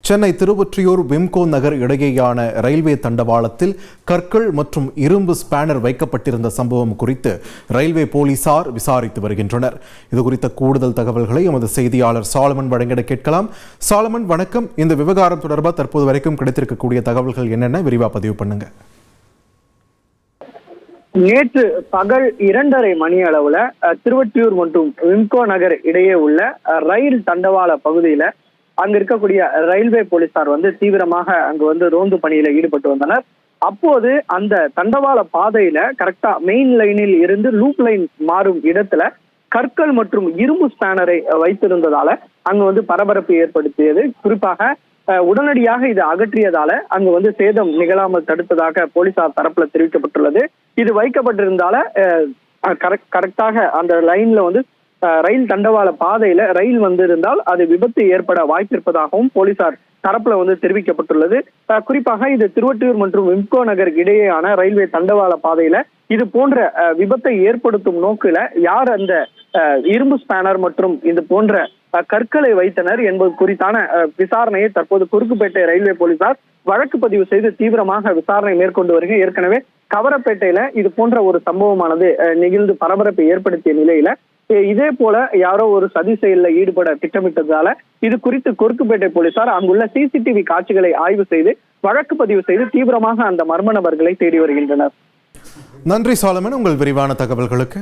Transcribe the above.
சென்னை திருவொற்றியூர் விம்கோ நகர் இடையேயான ரயில்வே தண்டவாளத்தில் கற்கள் மற்றும் இரும்பு ஸ்பேனர் வைக்கப்பட்டிருந்த சம்பவம் குறித்து ரயில்வே போலீசார் விசாரித்து வருகின்றனர். இதுகுறித்த கூடுதல் தகவல்களை எமது செய்தியாளர் சாலமன் வழங்கிட கேட்கலாம். சாலமன், வணக்கம். இந்த விவகாரம் தொடர்பாக தற்போது வரைக்கும் கிடைத்திருக்கக்கூடிய தகவல்கள் என்னென்ன, விரிவா பதிவு பண்ணுங்க. நேற்று பகல் 2:30 மணி அளவுல திருவொற்றியூர் மற்றும் விம்கோ நகர் இடையே உள்ள ரயில் தண்டவாள பகுதியில அங்க இருக்கக்கூடிய ரயில்வே போலீசார் தீவிரமாக அங்கு ரோந்து பணியில ஈடுபட்டு வந்தனர். அப்போது அந்த தண்டவாள பாதையில கரெக்டா மெயின் லைனில் இருந்து லூப் லைன் மாறும் இடத்துல கற்கள் மற்றும் இரும்பு ஸ்பேனரை வைத்திருந்ததால அங்கு பரபரப்பு ஏற்படுத்தியது. குறிப்பாக உடனடியாக இது அகற்றியதால அங்கு சேதம் நிகழாமல் தடுத்ததாக போலீசார் தரப்புல தெரிவிக்கப்பட்டுள்ளது. இது வைக்கப்பட்டிருந்தால கரெக்டாக அந்த லைன்ல ரயில் தண்டவாள பாதையில ரயில் இருந்தால் அது விபத்து ஏற்பட வாய்ப்பிருப்பதாகவும் போலீசார் தரப்புல தெரிவிக்கப்பட்டுள்ளது. குறிப்பாக இது திருவொற்றியூர் மற்றும் விம்கோ நகர் இடையேயான ரயில்வே தண்டவாள பாதையில இது போன்ற விபத்தை ஏற்படுத்தும் நோக்கில யார் அந்த இரும்பு ஸ்பேனர் மற்றும் இது போன்ற கற்களை வைத்தனர் என்பது குறித்தான விசாரணையை தற்போது குறுக்குப்பேட்டை ரயில்வே போலீசார் வழக்கு பதிவு செய்து தீவிரமாக விசாரணை மேற்கொண்டு வருகிறது. ஏற்கனவே கவரப்பேட்டையில இது போன்ற ஒரு சம்பவமானது நிகழ்ந்து பரபரப்பை ஏற்படுத்திய நிலையில இதே போல யாரோ ஒரு சதி செயலில் ஈடுபட திட்டமிட்டதால இது குறித்து குறுக்குப்பேட்டை போலீசார் அங்குள்ள சிசிடிவி காட்சிகளை ஆய்வு செய்து வழக்கு பதிவு செய்து தீவிரமாக அந்த மர்ம நபர்களை தேடி வருகின்றனர். நன்றி சாலமன், உங்கள் விரிவான தகவல்களுக்கு.